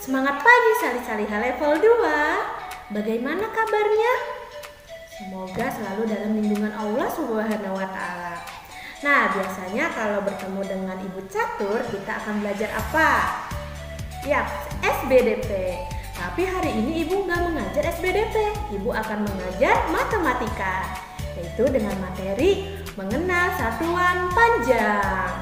Semangat pagi Salih-Saliha level 2. Bagaimana kabarnya? Semoga selalu dalam lindungan Allah Subhanahu wa Ta'ala. Nah, biasanya kalau bertemu dengan Ibu Catur, kita akan belajar apa? Ya, SBDP. Tapi hari ini Ibu nggak mengajar SBDP. Ibu akan mengajar matematika, yaitu dengan materi mengenal satuan panjang.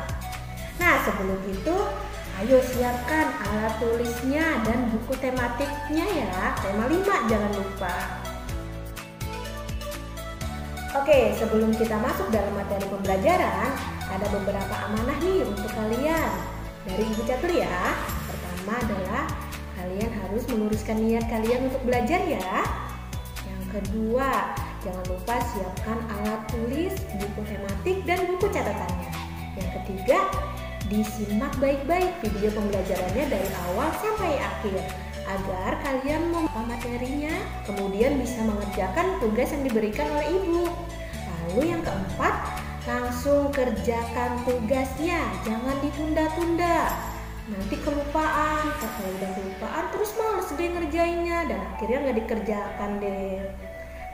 Nah, sebelum itu, ayo siapkan alat tulisnya dan buku tematiknya ya. Tema 5 jangan lupa. Oke, sebelum kita masuk dalam materi pembelajaran, ada beberapa amanah nih untuk kalian dari Ibu Catur ya. Pertama adalah kalian harus meluruskan niat kalian untuk belajar ya. Yang kedua, jangan lupa siapkan alat tulis, buku tematik, dan buku catatannya. Yang ketiga, disimak baik-baik video pembelajarannya dari awal sampai akhir agar kalian memahami materinya, kemudian bisa mengerjakan tugas yang diberikan oleh ibu. Lalu yang keempat, langsung kerjakan tugasnya, jangan ditunda-tunda. Nanti kelupaan, kalau udah kelupaan terus males deh ngerjainnya dan akhirnya nggak dikerjakan deh.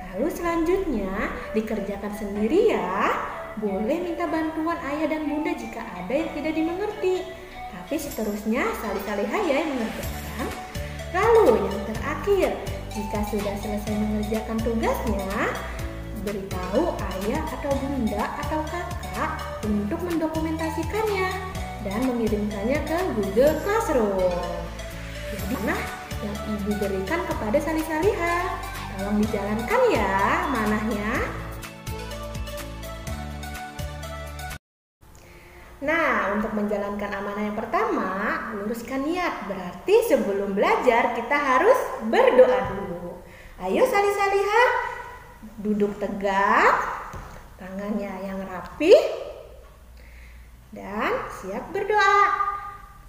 Lalu selanjutnya dikerjakan sendiri ya. Boleh minta bantuan ayah dan bunda jika ada yang tidak dimengerti. Tapi seterusnya Salih-Saliha ya yang mengerjakan. Lalu yang terakhir, jika sudah selesai mengerjakan tugasnya, beritahu ayah atau bunda atau kakak untuk mendokumentasikannya dan mengirimkannya ke Google Classroom. Jadi mana yang ibu berikan kepada Salih-Saliha? Tolong dijalankan ya manahnya. Nah, untuk menjalankan amanah yang pertama, luruskan niat. Berarti sebelum belajar kita harus berdoa dulu. Ayo Salih-Saliha, duduk tegak, tangannya yang rapi, dan siap berdoa.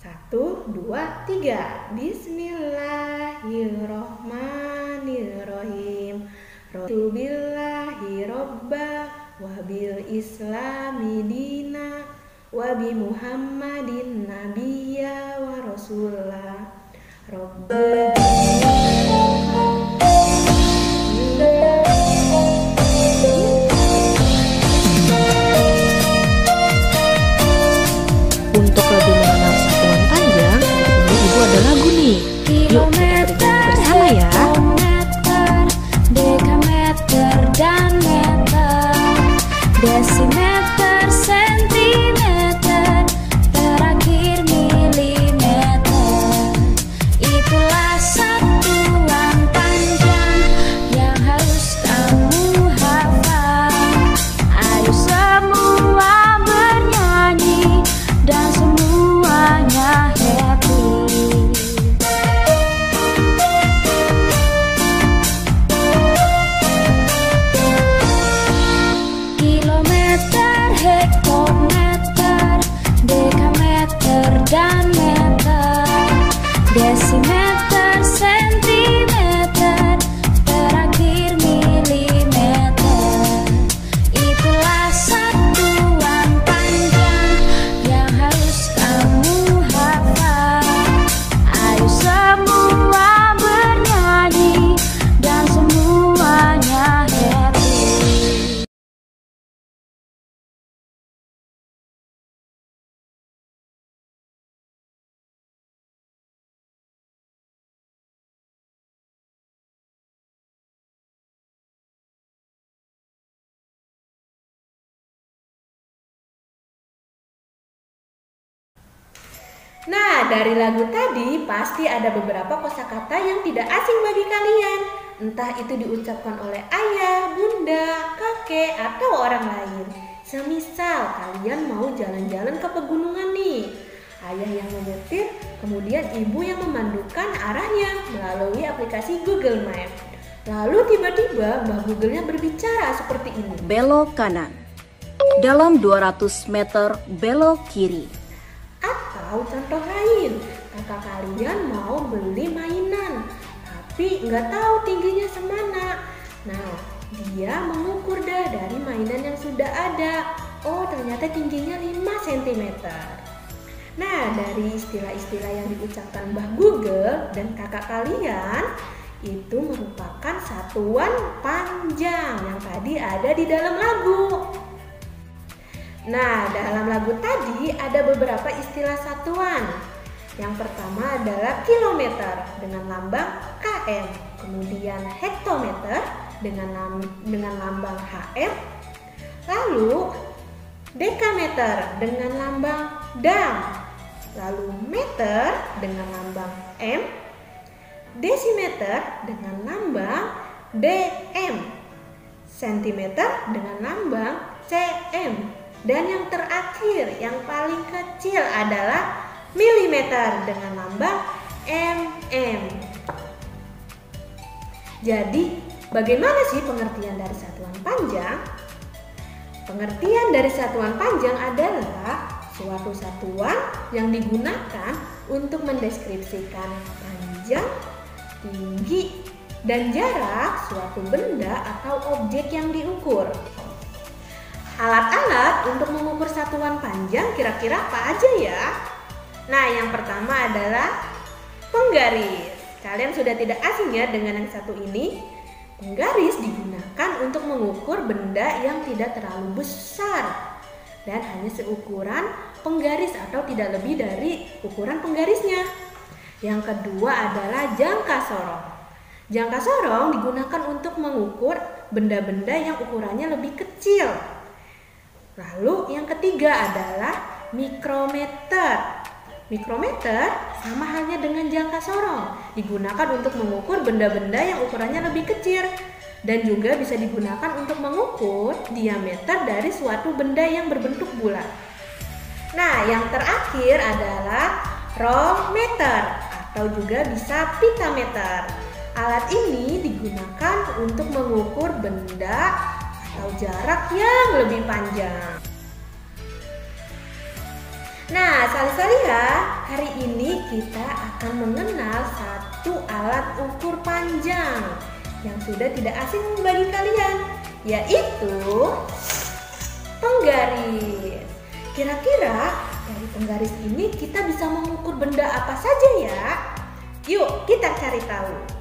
1, 2, 3. Bismillahirrohmanirrohim. Raditu billahi robba wa bil islami dina Wabi Muhammadin Nabiya wa Rasulah. Untuk lebih mengenal satuan panjang, ini ibu ada lagu nih. Yuk kita dengar bersama ya. Dekameter dan meter, desimeter, sentimeter, terakhir milimeter. Itulah satuan panjang yang harus kamu hafal. Ayo semua bernyanyi dan semuanya happy. Kilometer, hektometer, dekameter dan meter, desimeter, sentimeter, terakhir milimeter. Itulah satuan panjang yang harus kamu hafal. Ayo semua bernyanyi dan semuanya happy. Nah, dari lagu tadi pasti ada beberapa kosakata yang tidak asing bagi kalian. Entah itu diucapkan oleh ayah, bunda, kakek, atau orang lain. Semisal kalian mau jalan-jalan ke pegunungan nih. Ayah yang menyetir, kemudian ibu yang memandukan arahnya melalui aplikasi Google Maps. Lalu tiba-tiba Mbah Google-nya berbicara seperti ini. Belok kanan. Dalam 200 meter belok kiri. Atau contoh lain, kakak kalian mau beli mainan, tapi nggak tahu tingginya semana. Nah, dia mengukur dah dari mainan yang sudah ada. Oh, ternyata tingginya 5 cm. Nah, dari istilah-istilah yang diucapkan Mbah Google dan kakak kalian itu merupakan satuan panjang yang tadi ada di dalam lagu. Nah, dalam lagu tadi ada beberapa istilah satuan. Yang pertama adalah kilometer dengan lambang km, kemudian hektometer dengan lambang hm, lalu dekameter dengan lambang dam, lalu meter dengan lambang m, desimeter dengan lambang dm, sentimeter dengan lambang cm, dan yang terakhir yang paling kecil adalah milimeter dengan lambang mm. Jadi, bagaimana sih pengertian dari satuan panjang? Pengertian dari satuan panjang adalah suatu satuan yang digunakan untuk mendeskripsikan panjang, tinggi, dan jarak suatu benda atau objek yang diukur. Alat-alat untuk mengukur satuan panjang kira-kira apa aja ya? Nah, yang pertama adalah penggaris. Kalian sudah tidak asing ya dengan yang satu ini. Penggaris digunakan untuk mengukur benda yang tidak terlalu besar dan hanya seukuran penggaris atau tidak lebih dari ukuran penggarisnya. Yang kedua adalah jangka sorong. Jangka sorong digunakan untuk mengukur benda-benda yang ukurannya lebih kecil. Lalu yang ketiga adalah mikrometer. Mikrometer sama halnya dengan jangka sorong, digunakan untuk mengukur benda-benda yang ukurannya lebih kecil dan juga bisa digunakan untuk mengukur diameter dari suatu benda yang berbentuk bulat. Nah, yang terakhir adalah rometer atau juga bisa pitameter. Alat ini digunakan untuk mengukur benda atau jarak yang lebih panjang. Nah, sali-sali ya, hari ini kita akan mengenal satu alat ukur panjang yang sudah tidak asing bagi kalian, yaitu penggaris. Kira-kira dari penggaris ini kita bisa mengukur benda apa saja ya? Yuk, kita cari tahu.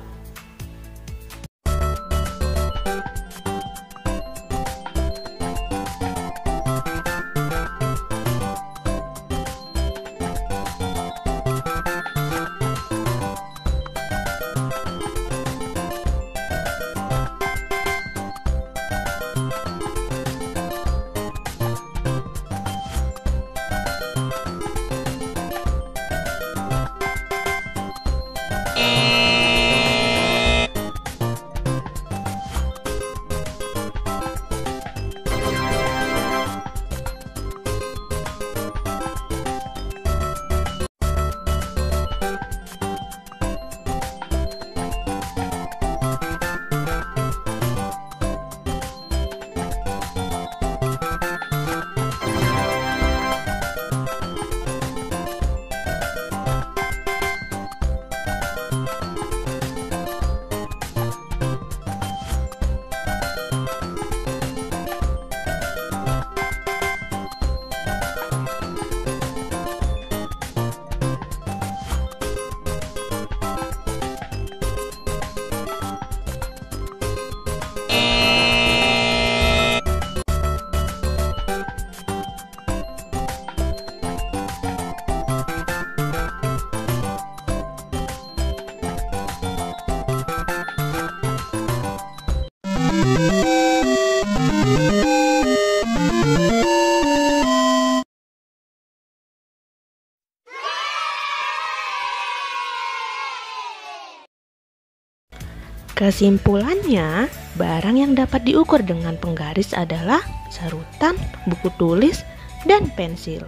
Kesimpulannya, barang yang dapat diukur dengan penggaris adalah sarutan, buku tulis, dan pensil.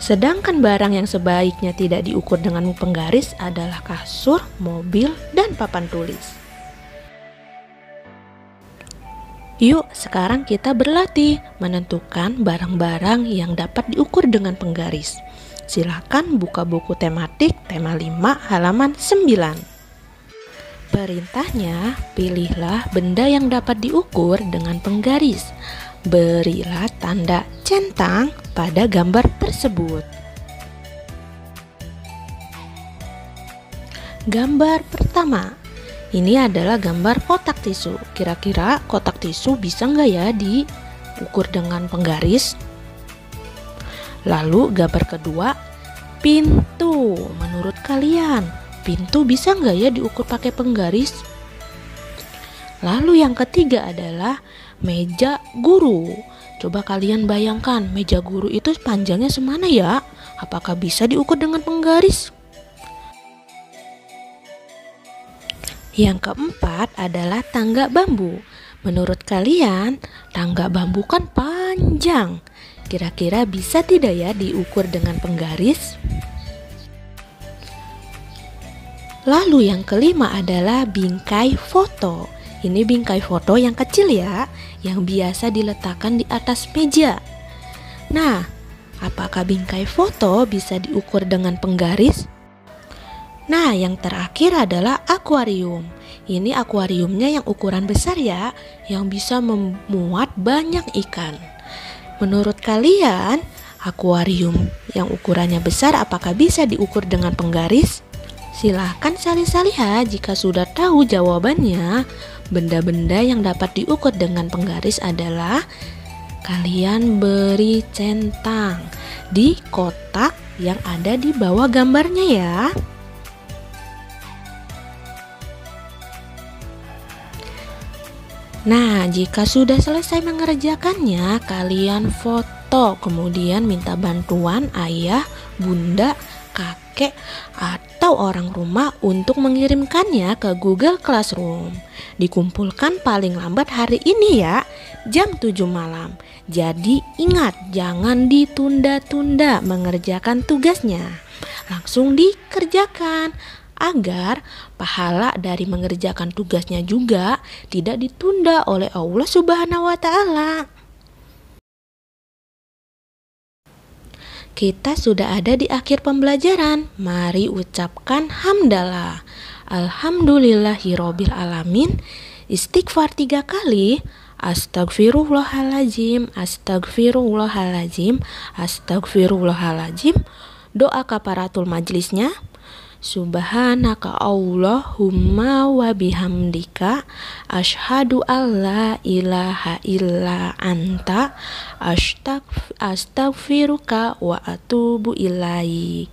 Sedangkan barang yang sebaiknya tidak diukur dengan penggaris adalah kasur, mobil, dan papan tulis. Yuk, sekarang kita berlatih menentukan barang-barang yang dapat diukur dengan penggaris. Silakan buka buku tematik tema 5 halaman 9. Perintahnya, pilihlah benda yang dapat diukur dengan penggaris. Berilah tanda centang pada gambar tersebut. Gambar pertama, ini adalah gambar kotak tisu. Kira-kira kotak tisu bisa nggak ya diukur dengan penggaris? Lalu gambar kedua, pintu. Menurut kalian, pintu bisa nggak ya diukur pakai penggaris? Lalu yang ketiga adalah meja guru. Coba kalian bayangkan, meja guru itu panjangnya semana ya? Apakah bisa diukur dengan penggaris? Yang keempat adalah tangga bambu. Menurut kalian, tangga bambu kan panjang. Kira-kira bisa tidak ya diukur dengan penggaris? Lalu yang kelima adalah bingkai foto. Ini bingkai foto yang kecil ya, yang biasa diletakkan di atas meja. Nah, apakah bingkai foto bisa diukur dengan penggaris? Nah, yang terakhir adalah akuarium. Ini akuariumnya yang ukuran besar ya, yang bisa memuat banyak ikan. Menurut kalian, akuarium yang ukurannya besar apakah bisa diukur dengan penggaris? Silahkan salih-salih ya jika sudah tahu jawabannya. Benda-benda yang dapat diukur dengan penggaris adalah kalian beri centang di kotak yang ada di bawah gambarnya ya. Nah, jika sudah selesai mengerjakannya, kalian foto, kemudian minta bantuan ayah, bunda, kakek, atau orang rumah untuk mengirimkannya ke Google Classroom. Dikumpulkan paling lambat hari ini ya, jam 7 malam. Jadi ingat, jangan ditunda-tunda mengerjakan tugasnya. Langsung dikerjakan, agar pahala dari mengerjakan tugasnya juga tidak ditunda oleh Allah Subhanahu wa Ta'ala. Kita sudah ada di akhir pembelajaran. Mari ucapkan hamdalah. Alhamdulillahirabbil alamin. Istighfar 3 kali. Astagfirullahaladzim, astagfirullahaladzim, astagfirullahaladzim. Doa kafaratul majlisnya. Subhanaka Allahumma wa bihamdika asyhadu alla ilaha illa anta astaghfiruka wa atubu ilaik.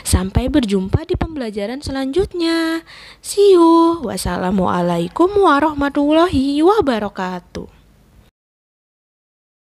Sampai berjumpa di pembelajaran selanjutnya. See you. Wassalamualaikum warahmatullahi wabarakatuh.